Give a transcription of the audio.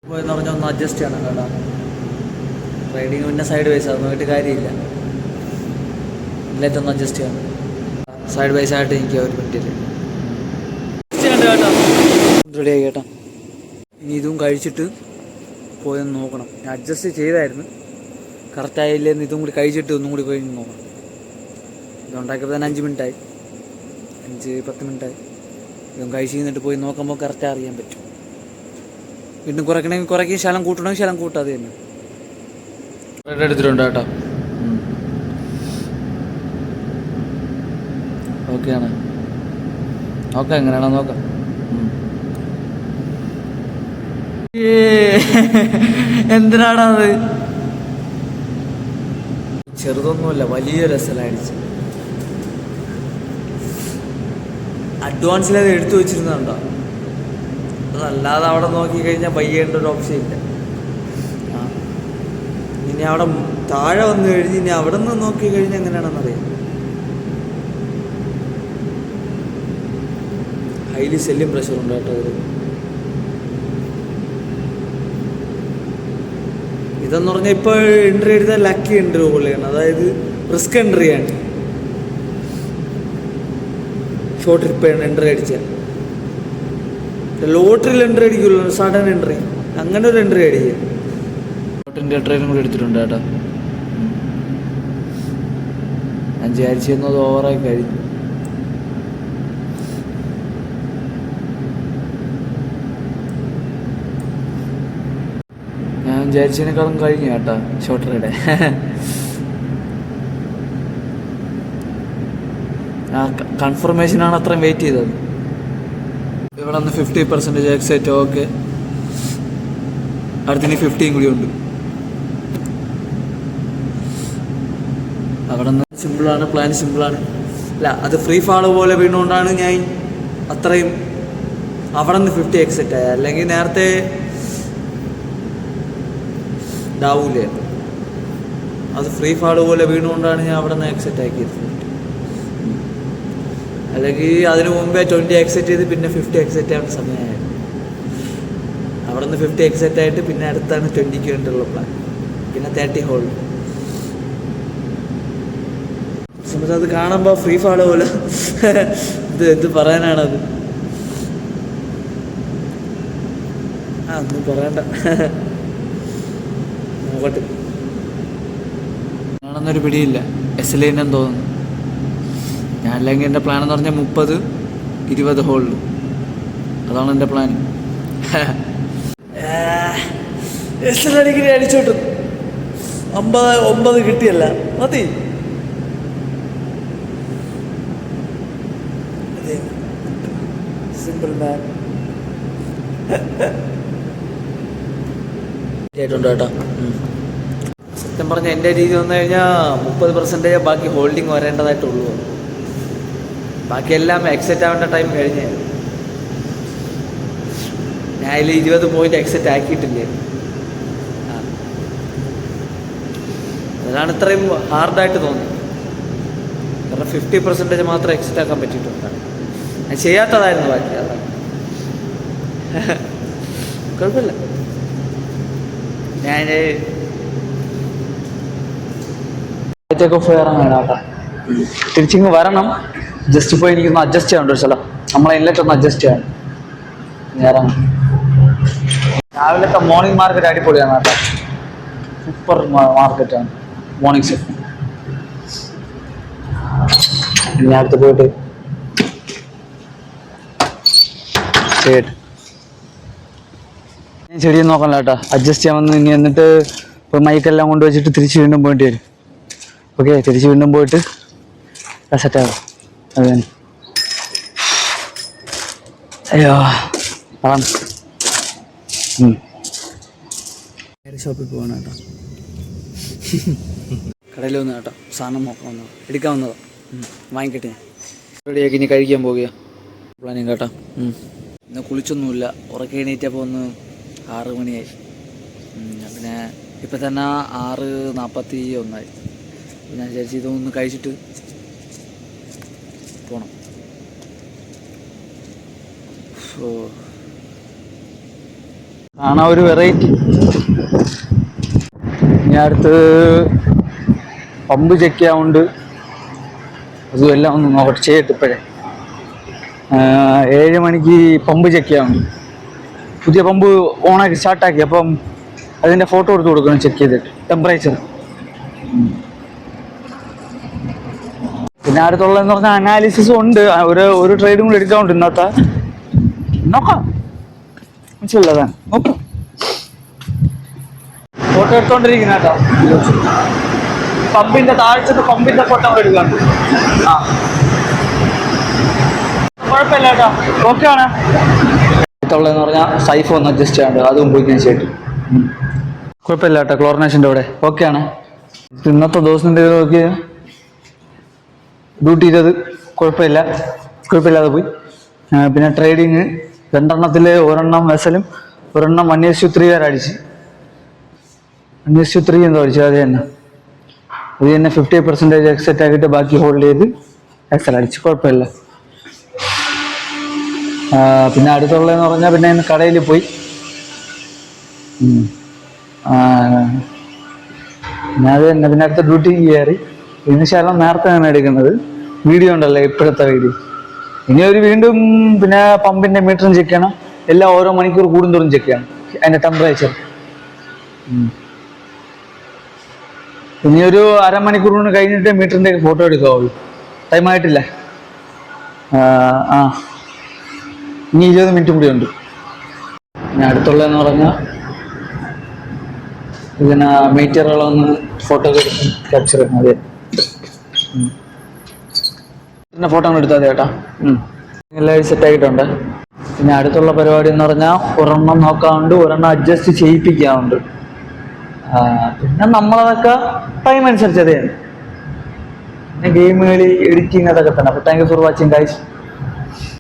പോയെന്ന് പറഞ്ഞാൽ ഒന്ന് അഡ്ജസ്റ്റ് ചെയ്യണം കേട്ടോ. റൈഡിങ് പിന്നെ സൈഡ് വൈസ് അത് നോക്കിയിട്ട് കാര്യമില്ല. എല്ലാറ്റൊന്ന് അഡ്ജസ്റ്റ് ചെയ്യണം. സൈഡ് വൈസ് ആയിട്ട് എനിക്ക് ഒരു പറ്റില്ല. കേട്ടോ റെഡിയായി കേട്ടോ. ഇനി ഇതും കഴിച്ചിട്ട് പോയെന്ന് നോക്കണം. ഞാൻ അഡ്ജസ്റ്റ് ചെയ്തായിരുന്നു, കറക്റ്റായില്ലെന്ന് ഇതും കൂടി കഴിച്ചിട്ട് ഒന്നും കൂടി പോയി നോക്കണം. ഇതുണ്ടാക്കിയപ്പോൾ തന്നെ 5 മിനിറ്റായി, 5-10 മിനിറ്റായി. ഇതും കഴിച്ച് കഴിഞ്ഞിട്ട് പോയി നോക്കുമ്പോൾ കറക്റ്റ് അറിയാൻ പറ്റും. വീണ്ടും കുറയ്ക്കണമെങ്കിൽ കുറയ്ക്കും, ശലം കൂട്ടണമെങ്കിൽ ശലം കൂട്ടാതെ തന്നെ. റെഡ് എടുത്തിട്ടുണ്ട് കേട്ടോ. ഓക്കെയാണ്. നോക്കാം എങ്ങനെയാണോ നോക്കാം. എന്തിനാണത്? ചെറുതൊന്നുമല്ല, വലിയ രസമടിച്ച്. അഡ്വാൻസിലത് എടുത്തു വെച്ചിരുന്നുണ്ടോ? അതല്ലാതെ അവിടെ നോക്കിക്കഴിഞ്ഞാൽ പയ്യേണ്ട ഒരു ഓപ്ഷൻ ഇല്ല. ഇനി അവിടെ താഴെ വന്നു കഴിഞ്ഞ് ഇനി അവിടെ നിന്ന് നോക്കിക്കഴിഞ്ഞാൽ എങ്ങനെയാണെന്നറിയാം. ഹൈലി സെല്ലിംഗ് പ്രഷറുണ്ട് കേട്ടോ ഇത്. ഇതെന്ന് പറഞ്ഞാൽ ഇപ്പോൾ എൻട്രി എടുത്താൽ ലക്കി എൻട്രി പോലെയാണ്, അതായത് റിസ്ക് എൻട്രിയാണ്. ഷോർട്ട് ട്രിപ്പ് എൻട്രി അടിച്ചാൽ ലോട്ടറിയിൽ എൻട്രി അടിക്കുമല്ലോ, സഡൻ എൻട്രി, അങ്ങനെ ഒരു എൻട്രി അടിക്കുക. ലോട്ടറിൻ്റെ ട്രെയിനും കൂടി എടുത്തിട്ടുണ്ട് കേട്ടോ. 5 ആഴ്ച എന്നത് ഓവറായി കഴിഞ്ഞു. ഞാൻ വിചാരിച്ചതിനേക്കാളും കഴിഞ്ഞു കേട്ടോ ഷോർട്ടറിയുടെ. ആ കൺഫർമേഷനാണ് അത്രയും വെയിറ്റ് ചെയ്തത്. ഇവിടെ നിന്ന് 50% എക്സൈറ്റ്. ഓക്കെ, അടുത്തിന് 50 കൂടി ഉണ്ട്. അവിടെ നിന്ന് സിമ്പിളാണ്, പ്ലാൻ സിമ്പിളാണ്. അല്ല, അത് ഫ്രീ ഫാള് പോലെ വീണുകൊണ്ടാണ് ഞാൻ അത്രയും അവിടെ നിന്ന് 50 എക്സൈറ്റ് ആയ. അല്ലെങ്കിൽ നേരത്തെ ഇതാവൂലേ, അത് ഫ്രീ ഫാള് പോലെ വീണുകൊണ്ടാണ് ഞാൻ അവിടെ നിന്ന് എക്സൈറ്റ് ആക്കിയത്. അല്ലെങ്കിൽ അതിന് മുമ്പേ 20 എക്സൈറ്റ് ചെയ്ത് പിന്നെ 50 എക്സൈറ്റ് ആവേണ്ട സമയമായിരുന്നു. അവിടെ നിന്ന് 50 എക്സൈറ്റ് ആയിട്ട് പിന്നെ അടുത്താണ് 20ക്ക് വേണ്ടിയുള്ള പ്ലാൻ, പിന്നെ 30 ഹോൾ. സമയത്ത് അത് കാണുമ്പോൾ ഫ്രീ ഫാള് പോലെ എന്ത് പറയാനാണത്? ഒന്നും പറയണ്ട, നോക്കട്ടെ. ആണെന്നൊരു പിടിയില്ല. SLN തോന്നുന്നു. ഞാൻ അല്ലെങ്കിൽ എൻ്റെ പ്ലാൻ എന്ന് പറഞ്ഞാൽ 30-20 ഹോളിൽ, അതാണ് എൻ്റെ പ്ലാൻ. SLN അടിച്ചോട്ട് 9 കിട്ടിയല്ല മതി. സിമ്പിൾ മാൻ ആയിട്ടുണ്ട് കേട്ടോ. സത്യം പറഞ്ഞാൽ എൻ്റെ രീതി വന്നു കഴിഞ്ഞാൽ 30% ബാക്കി ഹോൾഡിങ് വരേണ്ടതായിട്ടുള്ളൂ. ബാക്കിയെല്ലാം എക്സെറ്റ് ആവേണ്ട ടൈം കഴിഞ്ഞേ. ഞാൻ അതിൽ 20 പോയിന്റ് എക്സെറ്റ് ആക്കിയിട്ടില്ലേ. അതാണ് ഇത്രയും ഹാർഡായിട്ട് തോന്നി. കാരണം 50% മാത്രം എക്സെറ്റ് ആക്കാൻ പറ്റിയിട്ടുണ്ട്. ഞാൻ ചെയ്യാത്തതായിരുന്നു ബാക്കി. അതാണ് കുഴപ്പമില്ല. ഞാൻ ടേക്ക് ഓഫ് ഇറങ്ങണം കേട്ടോ. തിരിച്ചിങ്ങ് വരണം. ജസ്റ്റ് പോയി എനിക്കൊന്ന് അഡ്ജസ്റ്റ് ചെയ്യാനുണ്ട് ഒരു സ്ഥലം. നമ്മളെ ഇൻലെറ്റ് ഒന്ന് അഡ്ജസ്റ്റ് ചെയ്യണം. ഇറങ്ങും. രാവിലത്തെ മോർണിംഗ് മാർക്കറ്റ് അടിപൊളിയാണ് കേട്ടോ. സൂപ്പർ മാർക്കറ്റാണ് മോർണിംഗ് സെറ്റ്. ഇനി അടുത്ത് പോയിട്ട് ഞാൻ ചെടിയൊന്നും നോക്കണല്ലോ കേട്ടോ. അഡ്ജസ്റ്റ് ചെയ്യാൻ വന്ന് ഇനി എന്നിട്ട് ഇപ്പോൾ മൈക്കെല്ലാം കൊണ്ടുവച്ചിട്ട് തിരിച്ച് വീണ്ടും പോയിട്ട് വരും. ഓക്കെ, തിരിച്ച് വീണ്ടും പോയിട്ട് സെറ്റാകും. അത് തന്നെ. അയ്യോ അതാണ്. ഷോപ്പിൽ പോകണം കേട്ടോ. കടയിൽ വന്നു കേട്ടോ. സാധനം നോക്കാൻ വന്നത്, എടുക്കാൻ വന്നതോ. വാങ്ങിക്കട്ടെ. റെഡിയാക്കി ഇനി കഴിക്കാൻ പോകുക പ്ലാനിങ് കേട്ടോ. ഇന്ന് കുളിച്ചൊന്നുമില്ല. ഉറക്കെ എണീറ്റപ്പോൾ ഒന്ന് 6 മണിയായി. പിന്നെ ഇപ്പം തന്നെ 6:41. ഞാൻ വിചാരിച്ചു ഇതൊന്ന് കഴിച്ചിട്ട് പോകണം. ആണ് ഒരു വെറൈറ്റി. ഇനി അടുത്ത് പമ്പ് ചെക്ക് ചെയ്യാറുണ്ട്, അതും എല്ലാം ഒന്ന് നോക്കട്ടെ ചെയ്യട്ടെ. ഇപ്പോഴേ 7 മണിക്ക് പമ്പ് ചെക്ക് ചെയ്യാറുണ്ട്. പുതിയ പമ്പ് ഓണാക്കി സ്റ്റാർട്ടാക്കി, അപ്പം അതിൻ്റെ ഫോട്ടോ എടുത്ത് കൊടുക്കണം ചെക്ക് ചെയ്തിട്ട് ടെമ്പറേച്ചർ. പിന്നെ അടുത്തുള്ളതെന്ന് പറഞ്ഞാൽ അനാലിസിസും ഉണ്ട്. ഒരു ട്രേഡും കൂടി എടുക്കാറുണ്ട് ഇന്നത്തെ. നോക്കാം, മനസ്സിലതാണ്, നോക്കാം. ഫോട്ടോ എടുത്തോണ്ടിരിക്കുന്ന കേട്ടോ. പമ്പിന്റെ താഴ്ചത്ത് പമ്പിന്റെ ഫോട്ടോ എടുക്കാണ്ട്. ആ കുഴപ്പമില്ല കേട്ടോ, ഓക്കെ ആണ്. അടുത്തുള്ളതെന്ന് പറഞ്ഞാൽ സൈഫ് ഒന്ന് അഡ്ജസ്റ്റ് ചെയ്യാണ്ട്, അതും പോയി കഴിഞ്ഞിട്ട് കുഴപ്പമില്ല കേട്ടോ. ക്ലോറിനേഷൻ്റെ ഇവിടെ ഓക്കെ ആണ്. ഇന്നത്തെ ദിവസത്തിൻ്റെ നോക്കി ഡ്യൂട്ടി ചെയ്തത് കുഴപ്പമില്ലാതെ പോയി. പിന്നെ ട്രേഡിങ് 2 എണ്ണത്തിൽ 1 എണ്ണം വെസലും 1 എണ്ണം 1:3 വരെ അടിച്ച്. 1:3 എന്തോ അടിച്ചു, അത് തന്നെ 50% എക്സെറ്റ് ആക്കിയിട്ട് ബാക്കി ഹോൾഡ് ചെയ്ത് എക്സൽ അടിച്ച്, കുഴപ്പമില്ല. പിന്നെ അടുത്തുള്ളതെന്ന് പറഞ്ഞാൽ പിന്നെ കടയിൽ പോയി. പിന്നെ അത് തന്നെ. പിന്നെ അടുത്ത ഡ്യൂട്ടി കയറി. ഇതിന് ശേഷം നേരത്തെ ആണ് എടുക്കുന്നത്. വീഡിയോ ഉണ്ടല്ലോ ഇപ്പോഴത്തെ വീഡിയോ. ഇനി വീണ്ടും പിന്നെ പമ്പിന്റെ മീറ്ററും ചെക്ക് ചെയ്യണം. എല്ലാം ഓരോ മണിക്കൂർ കൂടുന്തോറും ചെക്ക് ചെയ്യണം അതിന്റെ ടെമ്പറേച്ചർ. ഇനി ഒരു അരമണിക്കൂർ കൊണ്ട് കഴിഞ്ഞിട്ട് മീറ്ററിന്റെ ഫോട്ടോ എടുക്കാവുള്ളൂ. ടൈം ആയിട്ടില്ല. ഇനി 20 മിനിറ്റ് കൂടി ഉണ്ട്. പിന്നെ അടുത്തുള്ളതെന്ന് പറഞ്ഞാൽ ഇതിന് മീറ്ററുകളൊന്ന് ഫോട്ടോ ക്യാപ്ചർ ചെയ്യണം. അതെ, പിന്നെ ഫോട്ടോ എടുത്താൽ മതി കേട്ടോ. എല്ലാം സെറ്റ് ആയിട്ടുണ്ട്. പിന്നെ അടുത്തുള്ള പരിപാടി എന്ന് പറഞ്ഞാൽ 1 എണ്ണം നോക്കാറുണ്ട്, 1 എണ്ണം അഡ്ജസ്റ്റ് ചെയ്യിപ്പിക്കാറുണ്ട്. പിന്നെ നമ്മളതൊക്കെ ടൈം അനുസരിച്ച് അതെ. പിന്നെ ഗെയിം കളി, എഡിറ്റിങ്, അതൊക്കെ തന്നെ. അപ്പോൾ thank you for watching guys.